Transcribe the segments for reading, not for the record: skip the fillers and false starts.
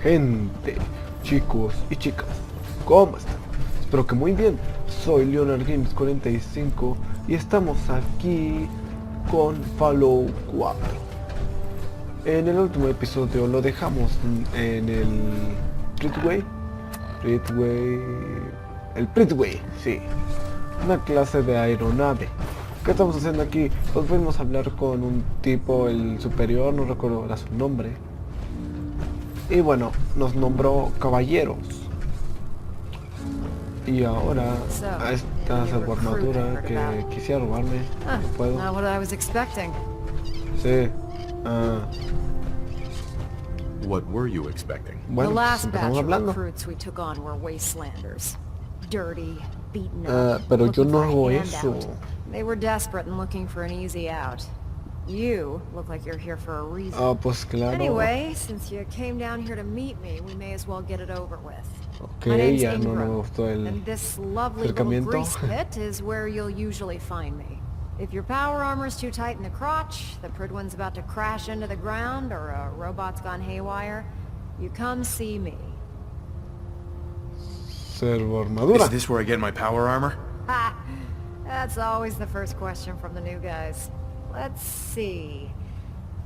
Gente, chicos y chicas, ¿cómo están? Espero que muy bien. Soy Leonard Games 45 y estamos aquí con Follow 4. En el último episodio lo dejamos en el el Pritway, sí, una clase de aeronave. ¿Qué estamos haciendo aquí? Pues fuimos a hablar con un tipo, el superior, no recuerdo ahora su nombre. Y bueno, nos nombró caballeros. Y ahora a esta armadura que quisiera robarme, no puedo. Sí. What were you expecting? Bueno, pues empezamos hablando. Pero yo no hago eso. They were desperate and looking for an easy out. You look like you're here for a reason. Ah, pues claro. Anyway, since you came down here to meet me, we may as well get it over with. Okay, ya no me gustó el and this lovely little grease pit is where you'll usually find me. If your power armor's too tight in the crotch, the Pridwin's about to crash into the ground, or a robot's gone haywire, you come see me. Servo armadura. Is this where I get my power armor? Ha! That's always the first question from the new guys. Let's see.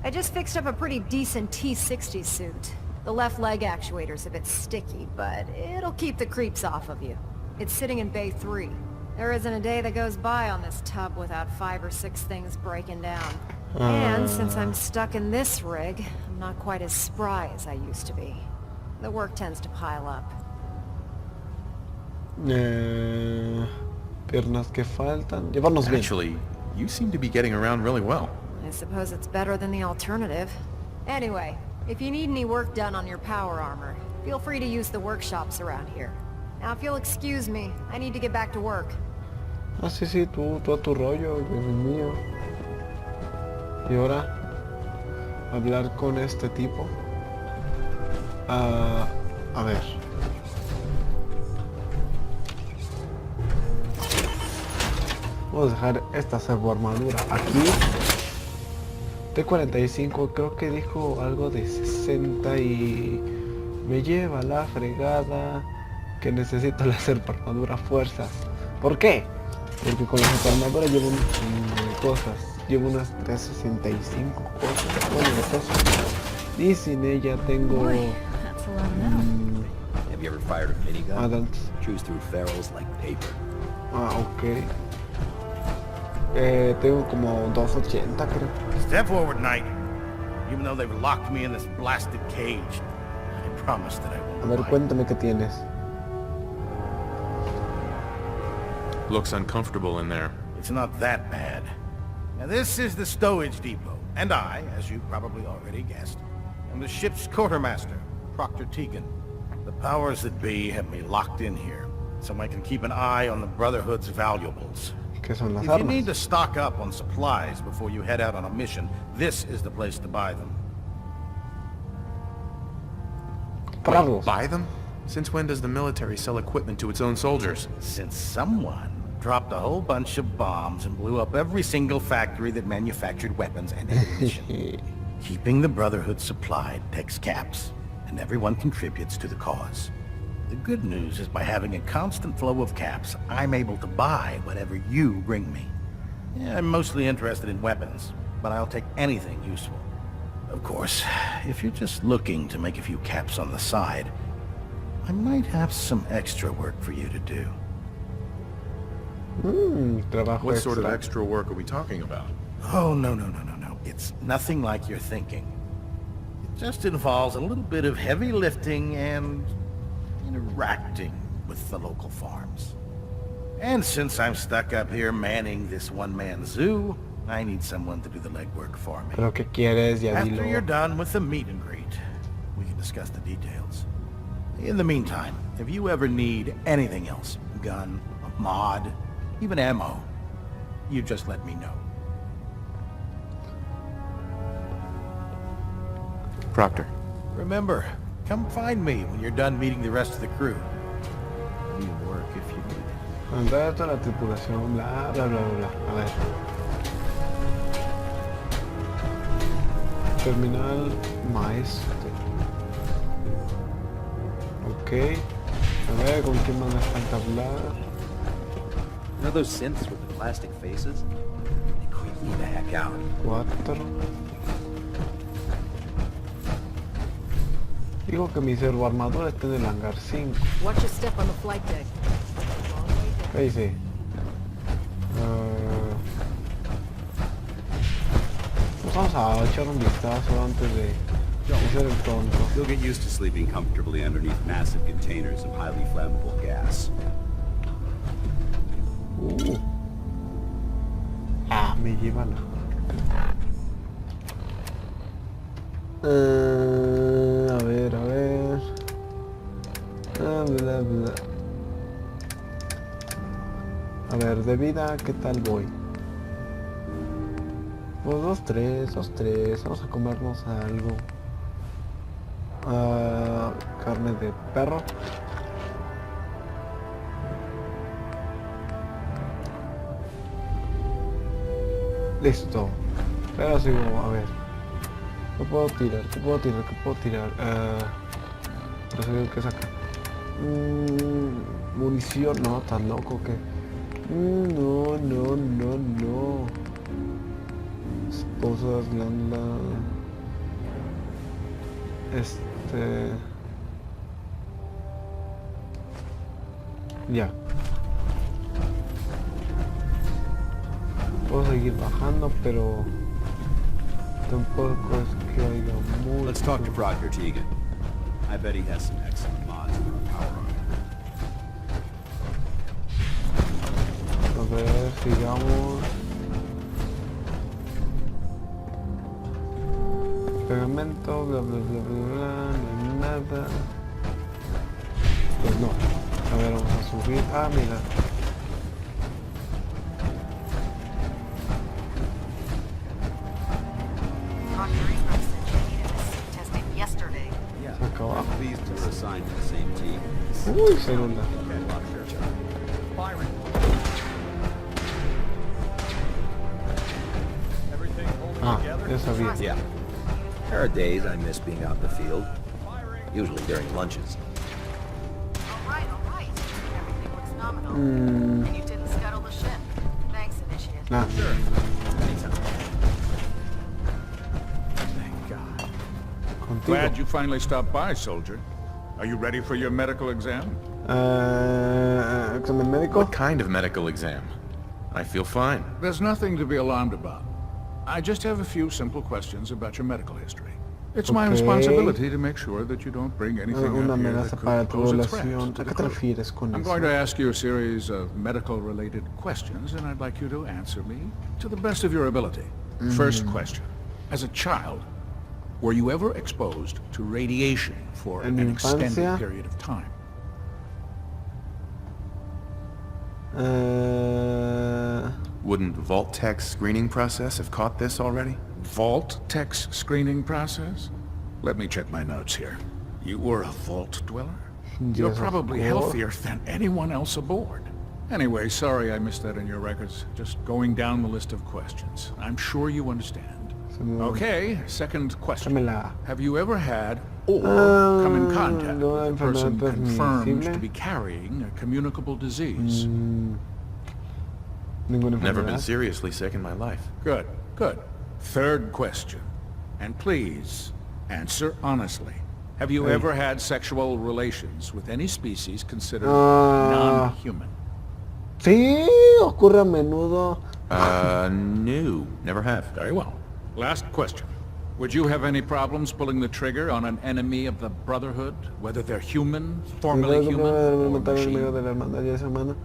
I just fixed up a pretty decent T-60 suit. The left leg actuator's a bit sticky, but it'll keep the creeps off of you. It's sitting in Bay 3. There isn't a day that goes by on this tub without 5 or 6 things breaking down. And since I'm stuck in this rig, I'm not quite as spry as I used to be. The work tends to pile up. Piernas que faltan. Llevarnos bien. Actually, you seem to be getting around really well. I suppose it's better than the alternative. Anyway, if you need any work done on your power armor, feel free to use the workshops around here. Now, if you'll excuse me, I need to get back to work. Ah, sí, sí, tú a tu rollo, yo el mío. Y ahora, hablar con este tipo. A ver. Vamos a dejar esta servo armadura aquí. T45 creo que dijo algo de 60 y me lleva la fregada que necesito la servo armadura fuerzas. ¿Por qué? Porque con la servo armadura llevo cosas. Llevo unas 365 cosas. Bueno, cosas. Y sin ella tengo Have you ever fired a minigun? Adams. Chews through ferrules like paper. Ah, ok. Tengo como 280 creo. Step forward, Knight. Even though they've locked me in this blasted cage, I promise that I won't. A ver, bite. cuéntame qué tienes. Looks uncomfortable in there. It's not that bad. Now this is the stowage depot, and I, as you probably already guessed, am the ship's quartermaster, Proctor Tegan. The powers that be have me locked in here, so I can keep an eye on the Brotherhood's valuables. ¿Qué son las If you need armas? to stock up on supplies before you head out on a mission, this is the place to buy them. Comprarlos. Buy them? Since when does the military sell equipment to its own soldiers? Since someone dropped a whole bunch of bombs and blew up every single factory that manufactured weapons and ammunition. Keeping the Brotherhood supplied takes caps, and everyone contributes to the cause. The good news is by having a constant flow of caps, I'm able to buy whatever you bring me. Yeah, I'm mostly interested in weapons, but I'll take anything useful. Of course, if you're just looking to make a few caps on the side, I might have some extra work for you to do. Trabajo What sort of extra. extra work are we talking about? Oh, no. It's nothing like you're thinking. It just involves a little bit of heavy lifting and interacting with the local farms. And since I'm stuck up here manning this one-man zoo, I need someone to do the legwork for me. Pero qué quieres, ya After dilo. you're done with the meet and greet, we can discuss the details. In the meantime, if you ever need anything else, gun, a mod, even ammo, you just let me know. Proctor. Remember, come find me when you're done meeting the rest of the crew. Need work if you need it. Mandar a la tripulación, bla bla bla bla. A ver. Terminal maestro. A ver, ¿con quién más me falta hablar? You know those synths with the plastic faces? They creep me the heck out. 4. Digo que mi servo armadura está en el hangar 5. Watch your step on the flight deck. ¿Qué dice? Pues vamos a echar un vistazo antes de ser el tonto. You'll get used to sleeping comfortably underneath massive containers of highly flammable gas. Me lleva la... a ver, a ver... bla, bla. A ver, de vida, ¿qué tal voy? Pues 2-3, vamos a comernos algo. Carne de perro. Listo. Pero sigo, a ver. ¿Qué puedo tirar? Pero sé que saca. Munición, no, tan loco que. No. Esposas, glanda. Ya. Puedo seguir bajando, pero tampoco es que haya mucho. Let's talk to Proctor Tegan. I bet he has some excellent mods for a power armor. A ver, sigamos. Pegamento, bla, no hay nada. Pues no. A ver, vamos a subir. Mira. Se acabó. These two are assigned to the same team. Uy, segunda. Ya sabía. Yeah. There are days I miss being out in the field. Usually during lunches. Alright. Everything looks nominal. And you didn't scuttle the ship. Thanks, Initiate. Nah. Sure. Thank God. Contigo. Glad you finally stopped by, soldier. Are you ready for your medical exam? Examen médico. What kind of medical exam? I feel fine. There's nothing to be alarmed about. I just have a few simple questions about your medical history. It's my Okay. responsibility to make sure that you don't bring anything Una up here amenaza that para could tu pose a threat relación. to ¿A the qué te crew. refieres con I'm eso? going to ask you a series of medical-related questions, and I'd like you to answer me to the best of your ability. First question. As a child, were you ever exposed to radiation for En an mi extended infancia. period of time? Wouldn't Vault-Tech's screening process have caught this already? Vault-Tech's screening process? Let me check my notes here. You were a vault dweller? You're Yes, of probably course. healthier than anyone else aboard. Anyway, sorry I missed that in your records. Just going down the list of questions. I'm sure you understand. Okay, second question. Dámela. Have you ever had or come in contact no, with a person enfermedad confirmed transmisible. to be carrying a communicable disease? Ninguna Never been enfermedad. seriously sick in my life. Good. Third question. And please, answer honestly. Have you ever had sexual relations with any species considered non-human? Sí, ocurre a menudo. No, never have. Very well. Last question. Would you have any problems pulling the trigger on an enemy of the Brotherhood, whether they're human, formerly human, or machine?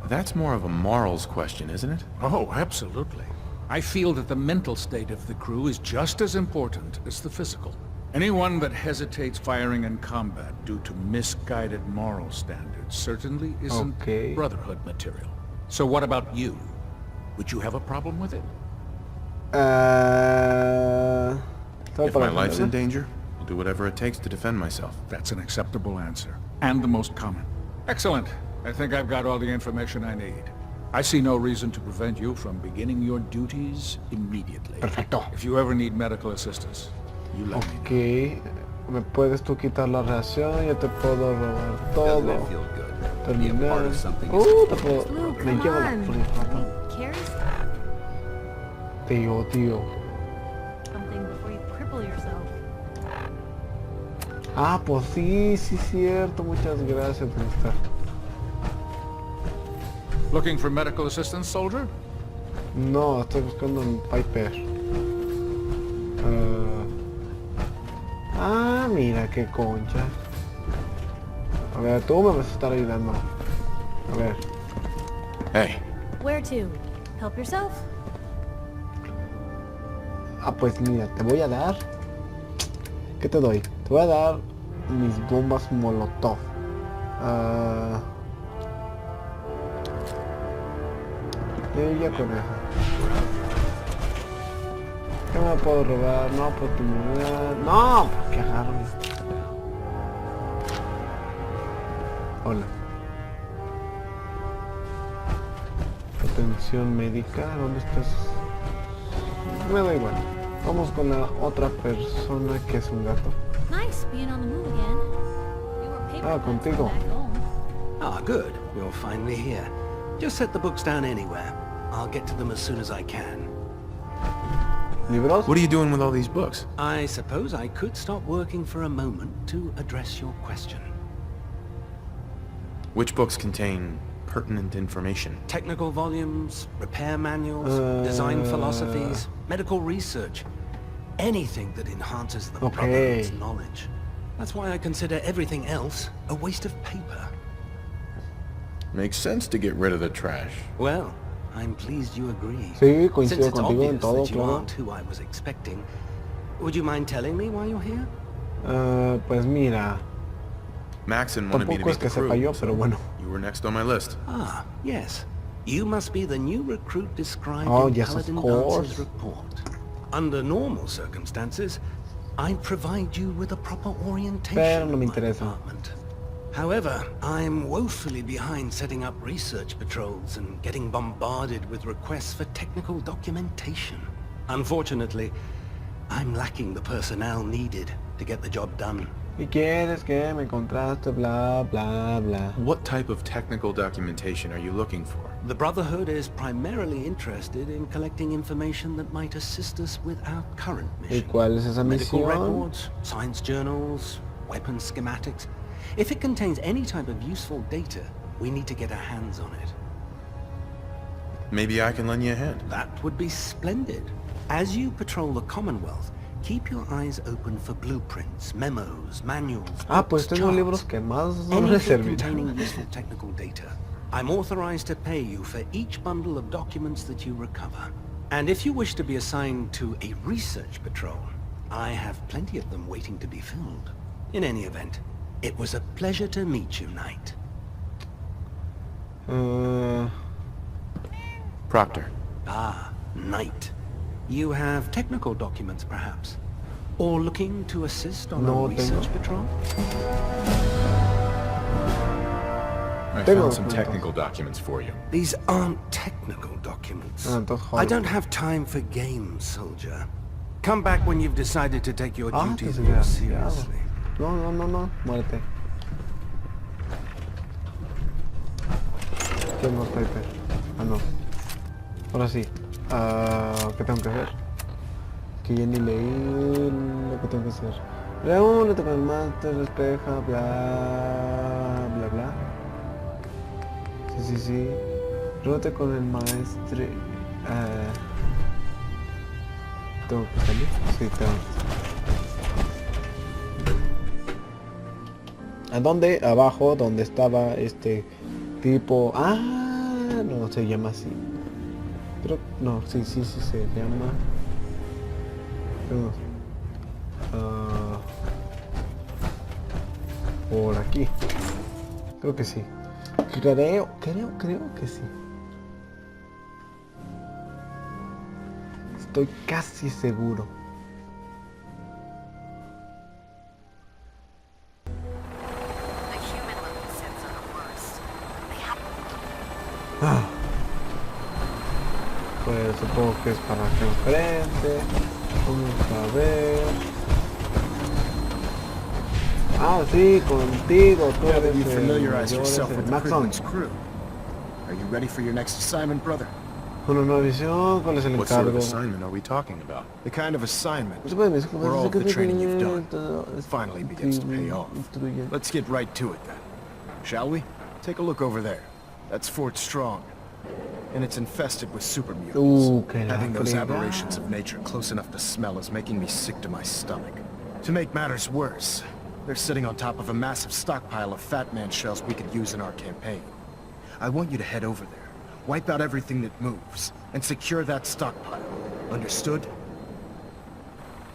That's more of a morals question, isn't it? Oh, absolutely. I feel that the mental state of the crew is just as important as the physical. Anyone that hesitates firing in combat due to misguided moral standards certainly isn't Okay. Brotherhood material. So what about you? Would you have a problem with it? If my life's in danger, I'll do whatever it takes to defend myself. That's an acceptable answer, and the most common. Excellent. I think I've got all the information I need. I see no reason to prevent you from beginning your duties immediately. Perfecto. If you ever need medical assistance, you let me know. Ok. Me puedes tú quitar la reacción, yo te puedo robar todo. Doesn't it feel good? Be a Terminar. part of something Te puedo... Luke, Me come llevo la on. frijata. Carries Tío. something before you cripple yourself. Ah, pues sí, cierto. Muchas gracias, mister. Looking for medical assistance, soldier? No, estoy buscando un Piper. Mira qué concha. A ver, tú me vas a estar ayudando. A ver. Hey, Where to? Help yourself? Ah, pues mira, te voy a dar... ¿Qué te doy? Te voy a dar mis bombas molotov. Ya con eso. ¿Qué me puedo robar? No, oportunidad. No, porque agarro esto. Hola. Atención médica, ¿dónde estás? Me da igual. Vamos con la otra persona que es un gato. Nice being on the move again. We were paper cuts contigo. back home. Ah, good. You're finally here. Just set the books down anywhere. I'll get to them as soon as I can. ¿Libros? what are you doing with all these books? I suppose I could stop working for a moment to address your question. Which books contain pertinent information? Technical volumes, repair manuals, design philosophies, medical research. Anything that enhances the Okay. Brotherhood's knowledge. That's why I consider everything else a waste of paper. Makes sense to get rid of the trash. Well, I'm pleased you agree. Sí, Since coincido it's contigo en obvious todo, that you claro. aren't who I was expecting, would you mind telling me why you're here? Pues mira, Maxon wanted me to tampoco es meet que the sepa crew, yo, so pero bueno. you were next on my list. Ah, yes. You must be the new recruit described Oh, in yes, of Paladin course. Dance's report. Under normal circumstances, I'd provide you with a proper orientation Pero no me of my interesa. department. However, I'm woefully behind setting up research patrols and getting bombarded with requests for technical documentation. Unfortunately, I'm lacking the personnel needed to get the job done. ¿Y quieres que me contraste? Bla, bla, bla. What type of technical documentation are you looking for? The Brotherhood is primarily interested in collecting information that might assist us with our current ¿Y mission. cuál es esa Medical misión? records, science journals, weapon schematics. If it contains any type of useful data, we need to get our hands on it. Maybe I can lend you a hand. That would be splendid. As you patrol the Commonwealth, keep your eyes open for blueprints, memos, manuals, Ah, pues books, tengo charts, libros que más no me anything servirán. containing useful technical data. I'm authorized to pay you for each bundle of documents that you recover. And if you wish to be assigned to a research patrol, I have plenty of them waiting to be filled. In any event, it was a pleasure to meet you, Knight. Proctor. Ah, Knight. You have technical documents, perhaps? Or looking to assist on No a research tengo. patrol? I Tengo found some documentos. technical documents for you. These aren't technical documents. Ah, entonces, I joder. don't have time for games, soldier. Come back when you've decided to take your Ah, duties qué more desgraciado. seriously. No, muérete. ¿Quién más Piper? Ah, no. Ahora sí. ¿Qué tengo que hacer? Que ya ni leí lo que tengo que hacer. Reúnete con el máster, despeja, bla, bla, bla. Sí. Reúnete con el maestre. ¿Tengo que salir? Sí, tengo. ¿A dónde? Abajo, donde estaba este tipo... Ah, no, se llama así. Creo... No, sí, se llama... Por aquí. Creo que sí. Creo que sí. Estoy casi seguro. Pues supongo que es para que enfrente. Vamos a ver. Ah, sí, contigo, tú Now that eres you familiarize yo yourself eres with el the Maxon. Pridman's crew, are you ready for your next assignment, brother? Una nueva misión, ¿cuál es el What sort of encargo? assignment are we talking about? The kind of assignment Pues, where all of the training you've done finally begins to pay off. Let's get right to it then. Shall we? Take a look over there. That's Fort Strong. And it's infested with supermutants. Que la Having those fregada. aberrations of nature close enough to smell is making me sick to my stomach. To make matters worse, they're sitting on top of a massive stockpile of Fat Man shells we could use in our campaign. I want you to head over there, wipe out everything that moves, and secure that stockpile. Understood?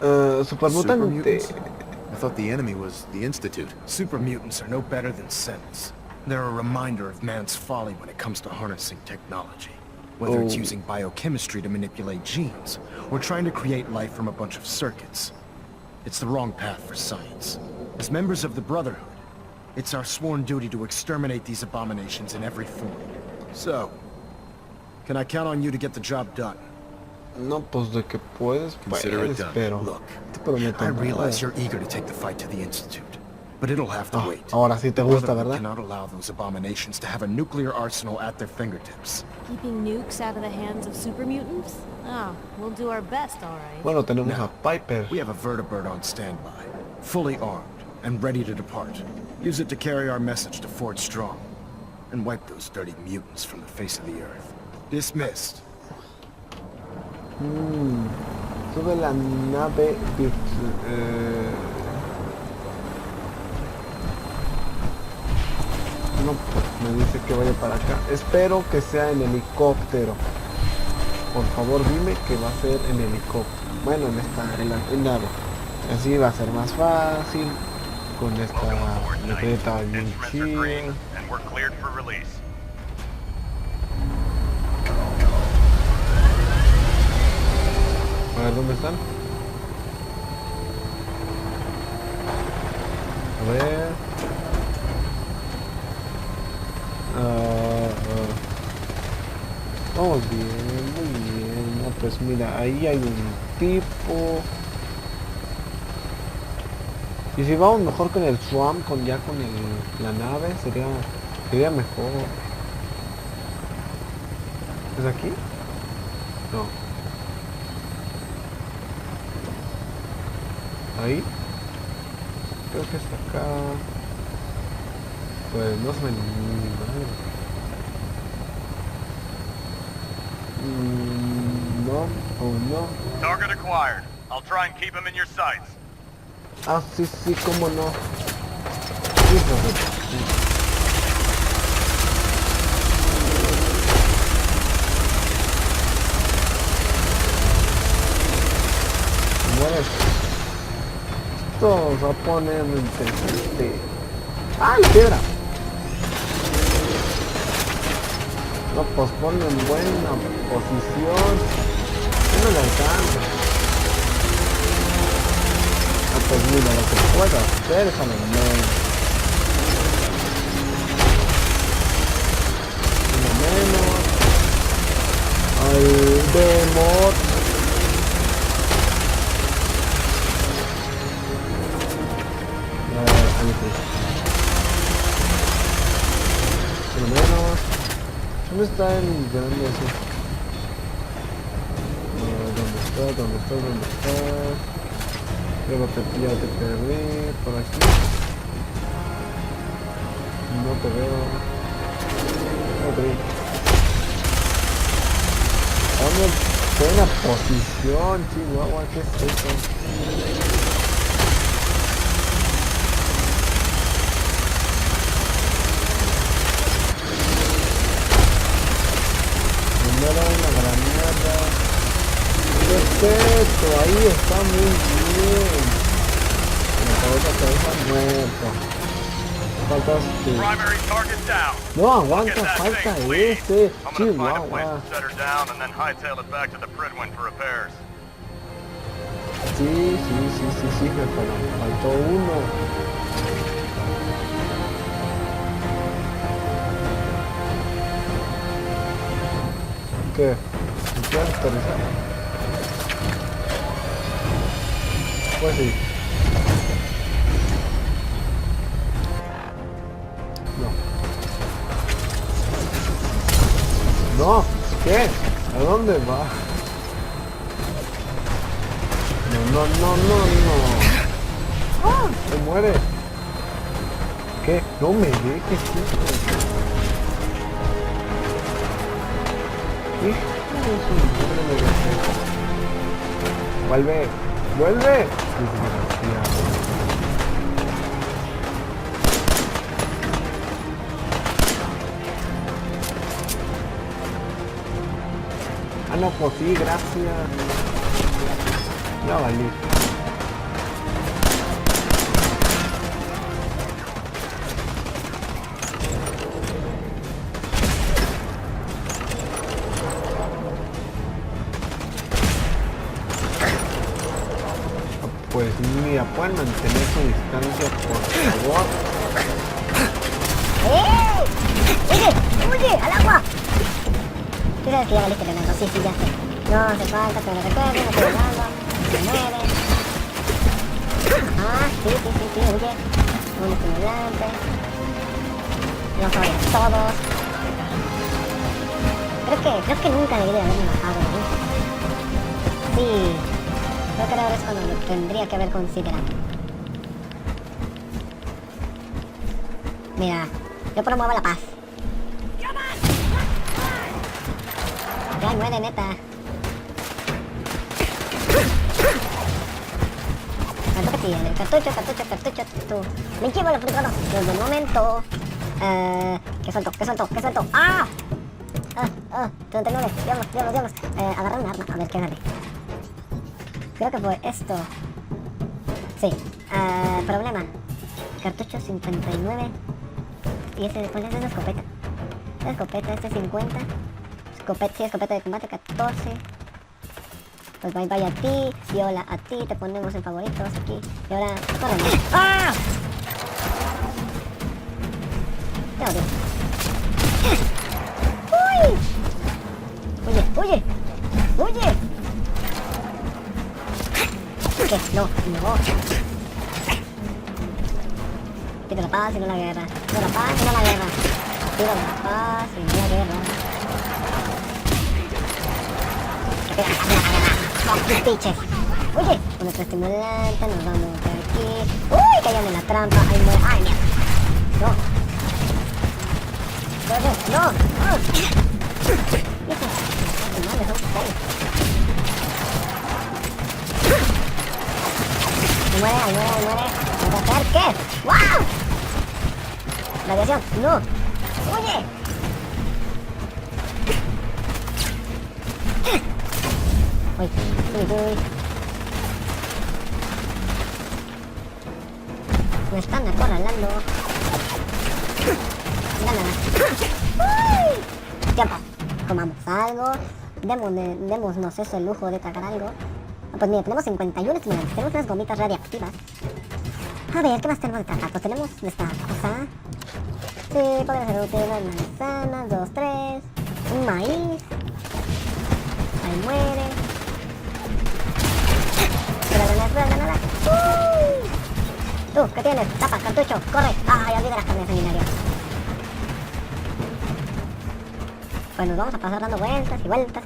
Supermutante. Supermutants? I thought the enemy was the Institute. Supermutants are no better than synths. They're a reminder of man's folly when it comes to harnessing technology. Whether it's using biochemistry to manipulate genes, or trying to create life from a bunch of circuits. It's the wrong path for science. As members of the Brotherhood, it's our sworn duty to exterminate these abominations in every form. So, can I count on you to get the job done? No, pues de que puedes, Consider it puedes, done. pero Look, te prometo I nada. realize you're eager to take the fight to the Institute, but it'll have to Ah, wait. ahora sí te The gusta, Brotherhood ¿verdad? cannot allow those abominations to have a nuclear arsenal at their fingertips. Keeping nukes out of the hands of super mutants? Oh, we'll do our best, alright. Bueno, tenemos Now, a Piper. We have a vertibird on standby, fully armed and ready to depart. Use it to carry our message to Fort Strong and wipe those dirty mutants from the face of the earth. Dismissed. Sube la nave no, pues me dice que vaya para acá. Espero que sea en helicóptero. Por favor dime que va a ser en helicóptero. Bueno, en nave. Así va a ser más fácil. Con esta libreta bien chida. A ver, ¿dónde están? A ver. Vamos bien, muy bien. No, pues mira, ahí hay un tipo. Y si vamos mejor con el Swamp, con la nave, sería mejor. ¿Es aquí? No. Ahí. Creo que es acá. Pues no se me ni madre. No, o no. Target acquired. I'll try and keep him in your sights. Ah, sí, sí, cómo no. Hijo de... Bueno, esto se va a poner muy interesante. ¡Ah, la piedra! No, pues ponlo en buena posición. No le alcanza. Ah, pues mira, lo que puedo hacer es a lo menos. Al vemos. Por lo menos. ¿Dónde está el grande ese? ¿Dónde está? Luego ya te perdí por aquí. No te veo. No te veo. Dame buena posición, Chihuahua, ¿qué es eso? Primero una granada. Perfecto, ahí está muy bien. Cabeza muerto. Faltas tú. Primary target down. No aguanta, Get that falta thing, please. ese. I'm gonna find a place Chihuahua. to set her down and then hightail it back to the Pridwin for repairs. Sí, pero faltó uno. ¿Qué? ¿Quieres aterrizar? Pues sí. No, ¿qué? ¿A dónde va? No. ¡Ah! Se muere. ¿Qué? No me dejes. ¿Qué? Vuelve. Desgraciado. Ah, no, pues sí, gracias. Ya valí. Pues mira, pueden mantener su distancia, por favor. ¡Oye! ¡Al agua! Tú sabes que ya valiste ganando, sí, ya sé. No hace falta que me recuerden, no estoy ganando. Se muere. Ah, sí, huye. Un estimulante. Los odias todos. Creo que nunca debería haberme bajado, ¿no? Sí. Creo que ahora es cuando lo tendría que haber considerado. Mira, yo promuevo la paz. Ya muere, neta. Cartucho. Me llevo el africano. Pero de momento. ¿Qué suelto? ¡Ah! 39. Diablos. Agarra un arma. A ver, ¿qué agarré? Creo que fue esto. Sí. Problema. Cartucho 59. ¿Y ese cuál es? ¿Es una escopeta? La escopeta, este 50. Escopeta de combate 14. Pues bye a ti, y hola a ti, te ponemos en favoritos aquí. Y ahora, córrele. ¡Ah! Te odio. ¡Huye! ¿Qué? No. Pido la paz y no la guerra. Pido la paz y no la guerra. Piches. Oye, con nuestro estimulante nos vamos por aquí. Uy, caían en la trampa. Ay, mierda. No. Ahí muere. ¿Vas a hacer qué? ¡Wow! Radiación. No. Oye. Uy. Me están acorralando. Tiempo. Comamos algo. Démonos eso el lujo de tragar algo. Pues mira, tenemos 51 estimulantes. Tenemos unas gomitas radiactivas. A ver, ¿qué más tenemos de tragar? Pues tenemos esta cosa. Sí, podría ser útil. Unas manzanas, 2, 3. Un maíz. Ahí muere. Granada. Tú, ¿qué tienes? Tapa, cartucho, corre. Ay, olvida las carnes sanguinarias. Pues nos vamos a pasar dando vueltas y vueltas.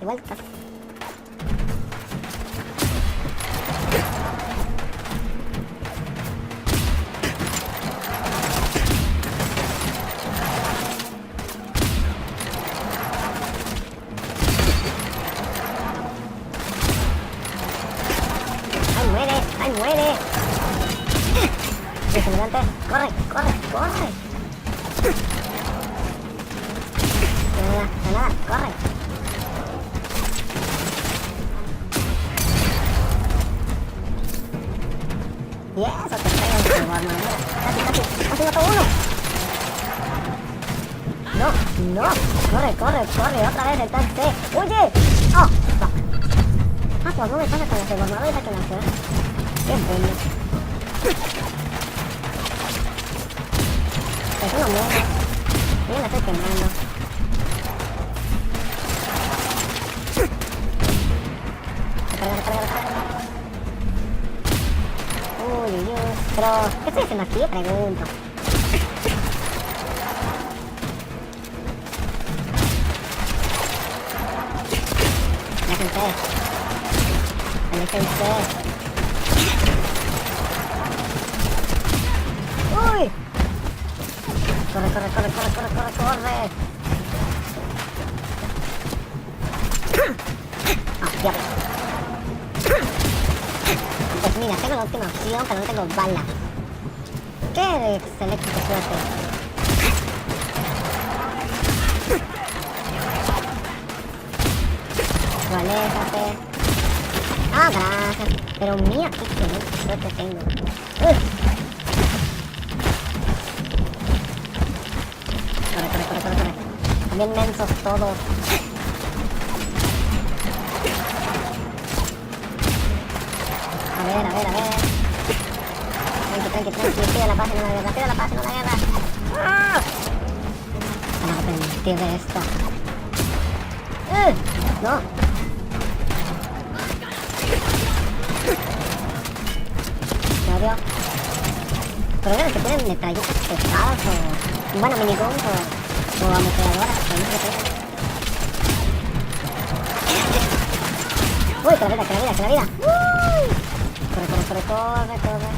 ¡Ay, muere! Estimulante, corre. Nada, corre. Y eso te pega en tu armadura. Casi mató uno. No. Corre. Otra vez el tanque. ¡Oye! ¡Oh! Fuck. Pues no me pasa con la armadura que lanzó. ¡Qué bueno! Pues uno muere. Yo me estoy quemando. Recarga. Uy. Pero, ¿qué estoy haciendo aquí? Pregunto. Aléjense. ¡Uy! Corre, corre, corre, corre, corre, corre, corre. Ah, diablo. Pues mira, tengo la última opción, pero no tengo balas. ¡Qué excelente suerte! Aléjate. Ah, gracias. Pero mira, qué excelente suerte tengo. Corre, corre, corre, corre, corre. También mensos todos. A ver, a ver, a ver. Tranqui, tranqui, tranqui. Pide la paz y no la guerra. Pide la paz y no la guerra. ¡Ah! Me arrepentí de esto. No. ¿Me odio? Pero bueno, que tienen metralletas pesadas o... Bueno, miniguns o ametralladoras. Uy, que la vida, que la vida, que la vida. Corre, corre, corre, corre, corre.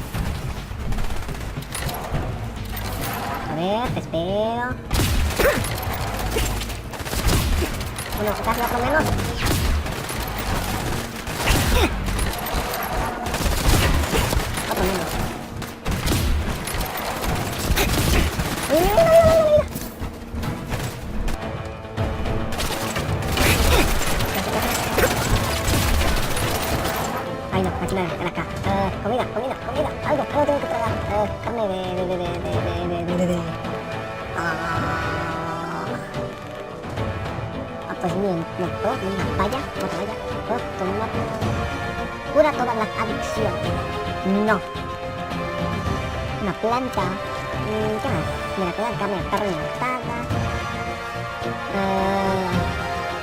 A ver, te espero. Bueno, casi por lo menos. Otro menos. ¡Mira, mira, mira, mira, mira! Ay, no, aquí no era acá. Comida, comida, comida. Algo tengo que tragar. Carne de... Pues bien, no, todo una valla, otra valla, tomar. Cura todas las adicciones. No. Una planta. ¿Qué más? Mira, te dan carne enlatada.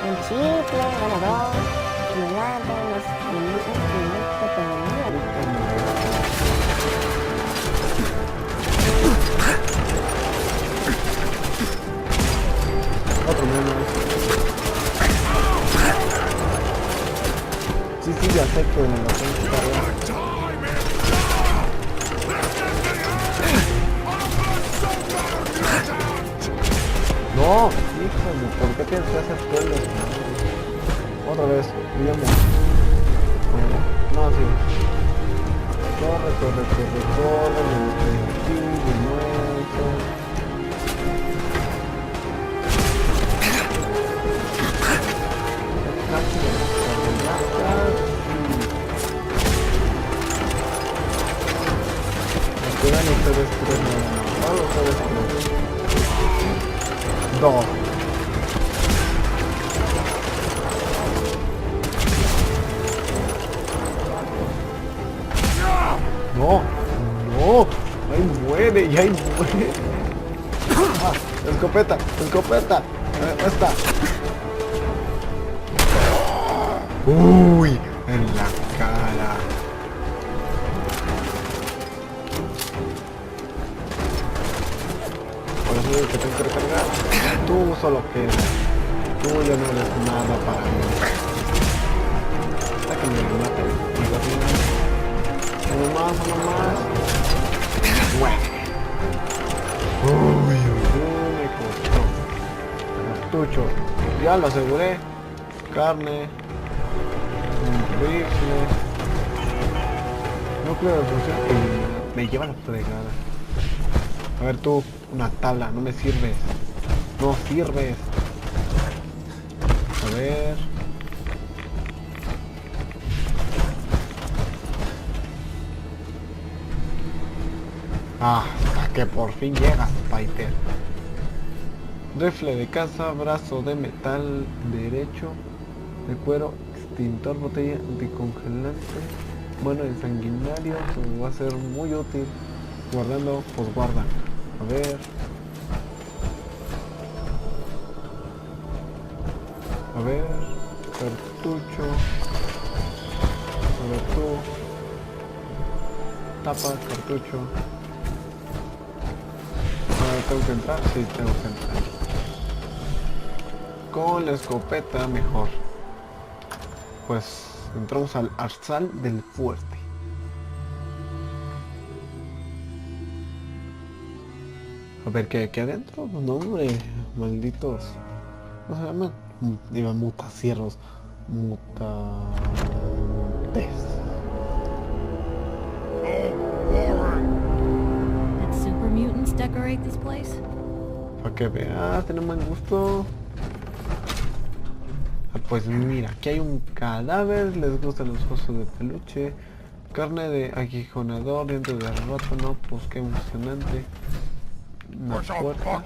Un chicle, bueno, dos. Estimulante, unos minutos, pero no. Otro menos. Sí, ya sé que me lo tengo que cargar. No, híjole, ¿por qué tienes que hacer pueblos? Otra vez, digamos. No, sí. Corre, corre, corre, corre, de nuevo. Quedan ustedes tres nada más. Vamos ustedes tres. Dos. No, no. Ahí muere, y ahí muere. Ah, escopeta, escopeta. Esta. Uy, en la cara. Por eso digo que tengo que recargar. Tú solo quedas. Tú ya no eres nada para mí. Hasta que me maten. Uno más, uno más. Bueno. Uy, me costó. Cartucho. Ya lo aseguré. Carne. Un rifle. Núcleo de función. Me lleva la fregada. A ver tú, una tabla, no me sirves. No sirves. A ver. Hasta que por fin llegas, Fighter. Rifle de caza, brazo de metal derecho, de cuero, extintor, botella de congelante, bueno, el sanguinario, que va a ser muy útil. Guardando, pues guarda. A ver. A ver. Cartucho. A ver tú. Tapa, cartucho. ¿Tengo que entrar? Sí, tengo que entrar. Con la escopeta mejor. Pues entramos al arsal del fuerte. A ver, ¿qué hay aquí adentro? No, hombre, malditos. ¿Cómo se llaman? Digo, mutacierros. Mutantes. Did Supermutants decorate this place? Para que veas, tenemos buen gusto. Pues mira, aquí hay un cadáver, les gustan los osos de peluche, carne de aguijonador, dientes de roto, no, pues qué emocionante. Una puerta.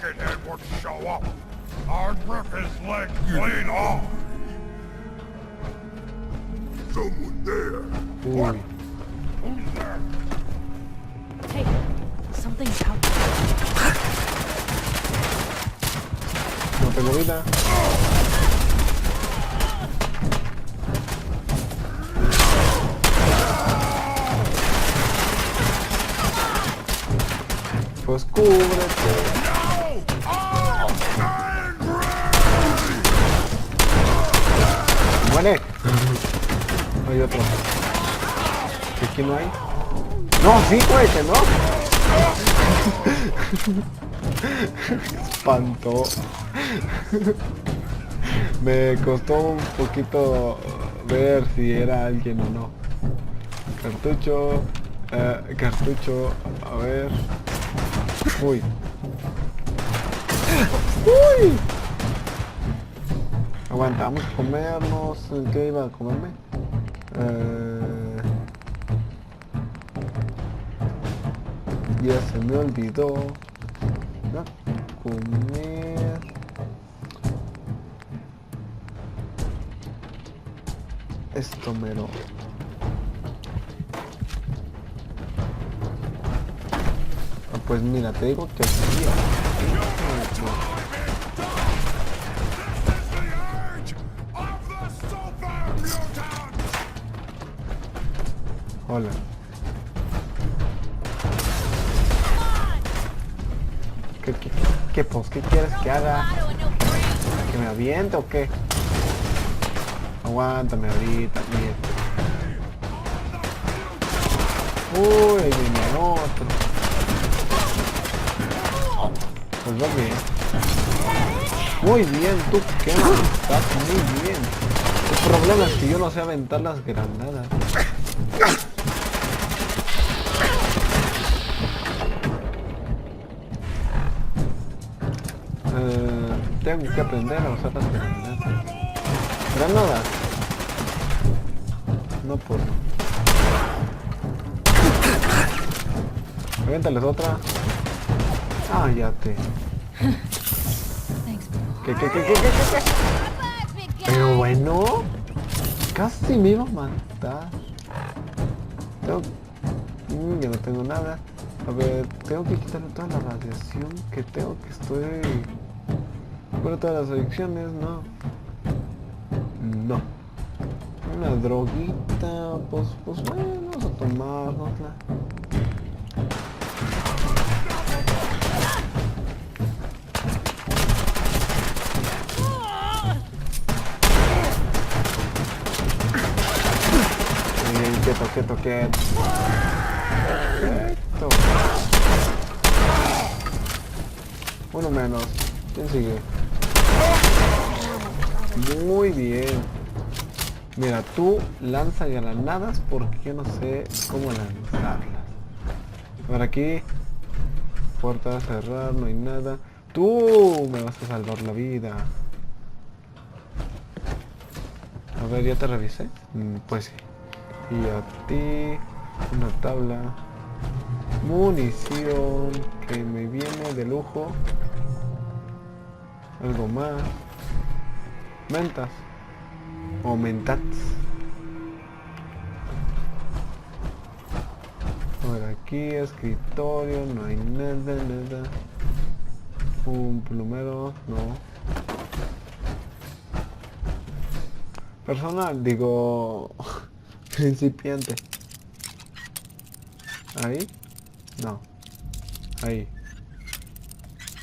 Uy. Hey, something's out. No tengo vida. Pues cúbrete. ¡Muere! Hay otro. ¿Aquí no hay? ¡No, sí, güey, que no! Espantó. Me costó un poquito ver si era alguien o no. Cartucho. Cartucho. A ver. Uy. Uy. Aguanta, vamos a comernos. ¿Qué iba a comerme? Ya se me olvidó. ¿No? Comer. Esto mero. Pues mira, te digo que aquí... Hola. ¿Qué pues? ¿Qué quieres que haga? ¿Que me aviente o qué? Aguántame ahorita, mira. Uy, viene otro. Pues va bien. Muy bien, tú qué estás muy bien. El problema es que yo no sé aventar las granadas. Tengo que aprender a usar las granadas. Granadas. No puedo. Aviéntales otra. Ah, ya te. ¿Qué? Pero bueno, casi me iba a matar. Ya no tengo nada. A ver, tengo que quitarle toda la radiación que tengo, que estoy... Bueno, todas las adicciones, no. No. Una droguita, pues bueno, vamos a tomárnosla. Quieto. Perfecto. Uno menos. ¿Quién sigue? Muy bien. Mira, tú lanza granadas porque yo no sé cómo lanzarlas. A ver, aquí. Puerta a cerrar, no hay nada. Tú me vas a salvar la vida. A ver, ¿ya te revisé? Pues sí. Y a ti, una tabla, munición que me viene de lujo, algo más, mentas o mentats. Por aquí, escritorio, no hay nada. Un plumero, no. Personal, digo... Principiante. Ahí. No. Ahí.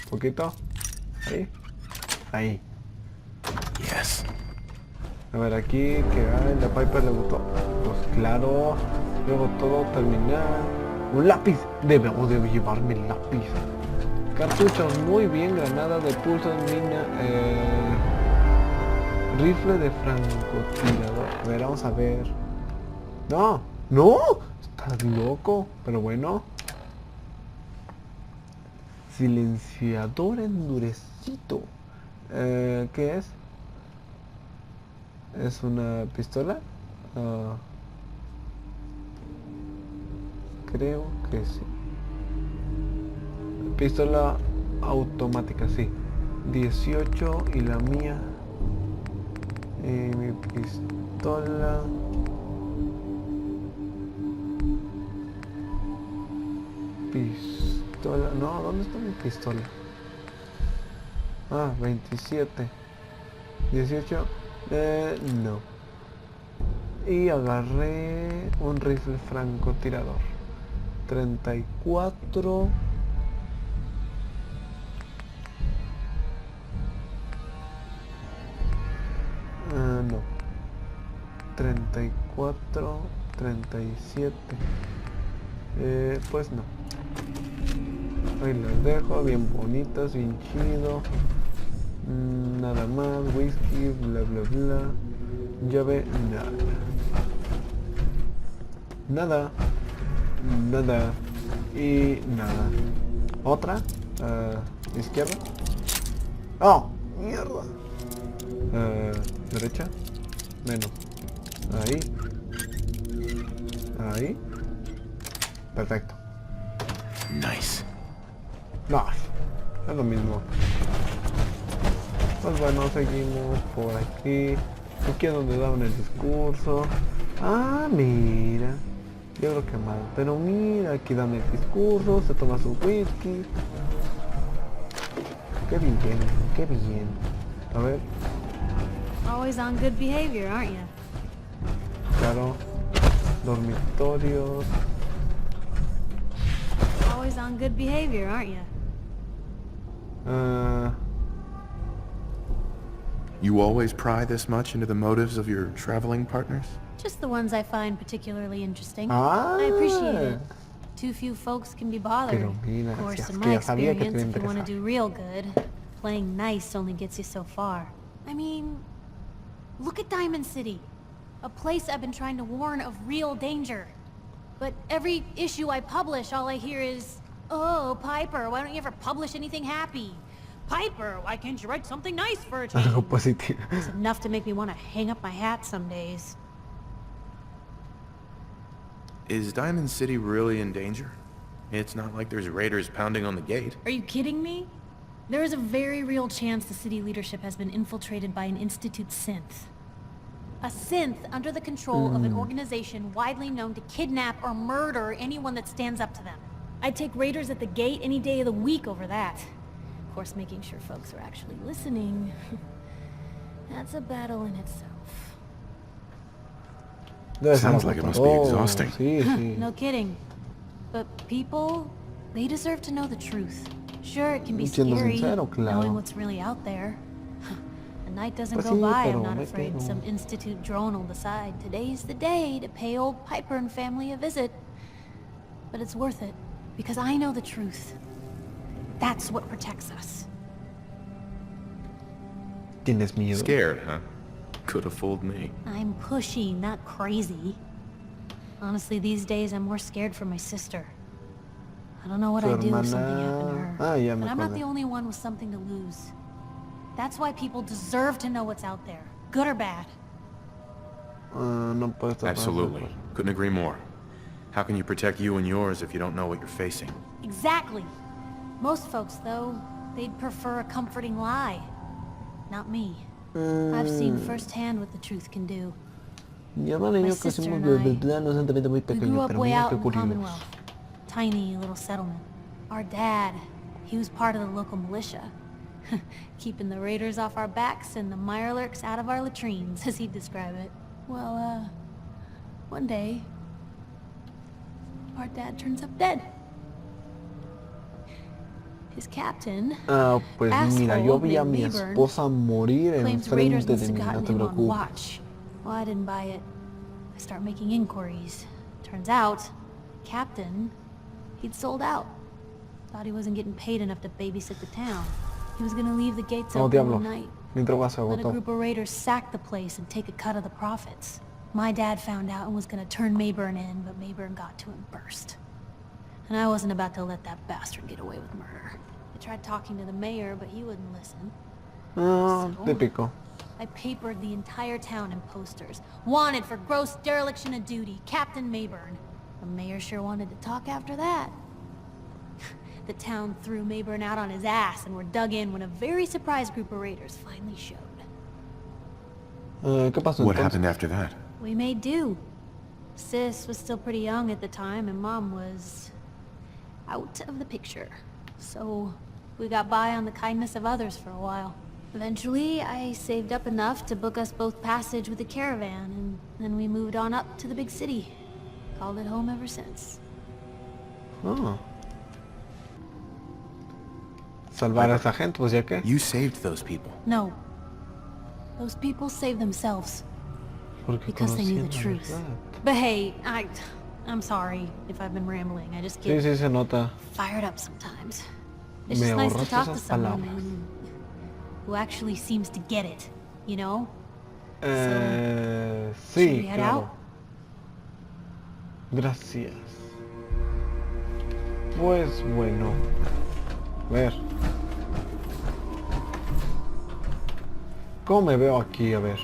Poquito. Ahí. Ahí. Yes. A ver, aquí que la Piper le gustó. Pues claro. Luego todo terminar. Un lápiz. Debo llevarme el lápiz. Cartuchos, muy bien. Granada de pulso, mina. Rifle de francotirador. A ver, vamos a ver. No, no. Estás loco. Pero bueno. Silenciador endurecido. ¿Qué es? ¿Es una pistola? Creo que sí. Pistola automática, sí. 18 y la mía. Mi pistola. Pistola. No, ¿dónde está mi pistola? Ah, 27. 18. No. Y agarré un rifle francotirador. 34. No. 34. 37. Pues no. Ahí las dejo, bien bonitas, bien chido. Nada más, whisky, bla bla bla. Llave, nada. Nada. Y nada. Otra. Izquierda. Oh, mierda. Derecha. Menos. Ahí. Ahí. Perfecto. Nice. No, es lo mismo. Pues bueno, seguimos por aquí. Aquí es donde daban el discurso. Ah, mira. Yo creo que mal. Pero mira, aquí dan el discurso. Se toma su whisky. Qué bien, qué bien. A ver. Always on good behavior, aren't you? Claro. Dormitorios. Always on good behavior, aren't you? You always pry this much into the motives of your traveling partners? Just the ones I find particularly interesting. Ah. I appreciate it. Too few folks can be bothered. Pero mira, Of course, si es in que my ya sabía que te iba a experience, if you want to interesar. do real good, playing nice only gets you so far. I mean, look at Diamond City. A place I've been trying to warn of real danger. But every issue I publish, all I hear is, "Oh, Piper, why don't you ever publish anything happy? Piper, why can't you write something nice for a change?" Algo positivo. It's enough to make me want to hang up my hat some days. Is Diamond City really in danger? It's not like there's raiders pounding on the gate. Are you kidding me? There is a very real chance the city leadership has been infiltrated by an Institute synth. A synth under the control of an organization widely known to kidnap or murder anyone that stands up to them. I'd take raiders at the gate any day of the week over that. Of course, making sure folks are actually listening. That's a battle in itself. Sounds like it must be exhausting. Sí, sí. No kidding. But people, they deserve to know the truth. Sure, it can be Siendo scary, sincero, claro. knowing what's really out there. A night doesn't Pues go sí, by, pero I'm not me afraid quedo. some Institute drone will decide today's the day to pay old Piper and family a visit. But it's worth it, because I know the truth. That's what protects us. ¿Tienes miedo? Scared, huh? Could have fooled me. I'm pushy, not crazy. Honestly, these days I'm more scared for my sister. I don't know what Su I'd do if something hermana- happened to her. Ah, ya me But I'm not acordé. the only one with something to lose. That's why people deserve to know what's out there, good or bad. No puedo estar más de Absolutely. acuerdo. Couldn't agree more. How can you protect you and yours if you don't know what you're facing? Exactly. Most folks, though, they'd prefer a comforting lie. Not me. I've seen firsthand what the truth can do. Mi hermana y My yo sister crecimos and desde I, planos sentimientos muy We grew pequeños, up pero way mira out qué in the curioso. Commonwealth. Tiny little settlement. Our dad, he was part of the local militia. Keeping the raiders off our backs and the mirelurks out of our latrines, as he'd describe it. Well, one day, our dad turns up dead. His captain, Ah, pues mira, yo vi a mi asshole named esposa morir claims raiders enfrente must de have mí, no gotten te him on preocupes. watch. Well, I didn't buy it. I start making inquiries. Turns out, Captain, he'd sold out. Thought he wasn't getting paid enough to babysit the town. He was gonna leave the gates open diablo. one night. Mi droga se Let a agotó. group of raiders sack the place and take a cut of the profits. My dad found out and was gonna turn Mayburn in, but Mayburn got to him first. And I wasn't about to let that bastard get away with murder. I tried talking to the mayor, but he wouldn't listen. Ah, So, típico. I papered the entire town in posters. Wanted for gross dereliction of duty, Captain Mayburn. The mayor sure wanted to talk after that. The town threw Mayburn out on his ass and were dug in when a very surprised group of raiders finally showed. ¿Qué pasó What entonces? happened after that? We made do. Sis was still pretty young at the time and Mom was out of the picture. So we got by on the kindness of others for a while. Eventually, I saved up enough to book us both passage with the caravan, and then we moved on up to the big city. Called it home ever since. Ah. Salvar a esa gente, pues ya que. You saved those people. No. Those people saved themselves. Porque Because they knew the conocían la truth. verdad. But hey, I'm sorry if I've been rambling. I just Sí, get sí se nota. fired up sometimes. It's Me just nice to ahorraste talk to esas someone palabras. who actually seems to get it, you know? Sí, should we head claro. out? Gracias. Pues bueno. A ver. ¿Cómo me veo aquí? A ver.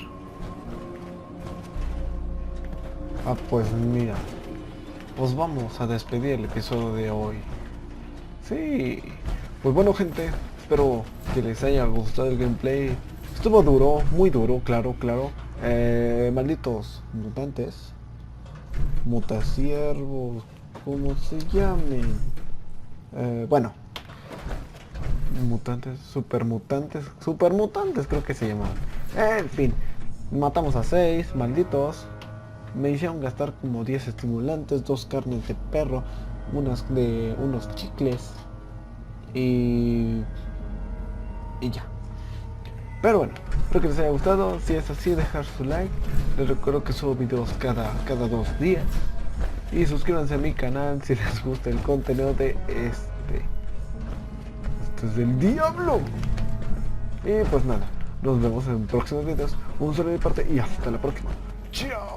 Ah, pues mira. Pues vamos a despedir el episodio de hoy. Sí. Pues bueno, gente. Espero que les haya gustado el gameplay. Estuvo duro, muy duro, claro. Malditos mutantes. Mutasiervos. Como se llamen. Bueno. Mutantes, supermutantes creo que se llamaban. En fin, matamos a 6 malditos. Me hicieron gastar como 10 estimulantes, 2 carnes de perro, unos chicles y ya. Pero bueno, espero que les haya gustado. Si es así, dejar su like. Les recuerdo que subo videos cada 2 días. Y suscríbanse a mi canal si les gusta el contenido de este es del diablo. Y pues nada, nos vemos en próximos videos. Un saludo de mi parte y hasta la próxima. Chao.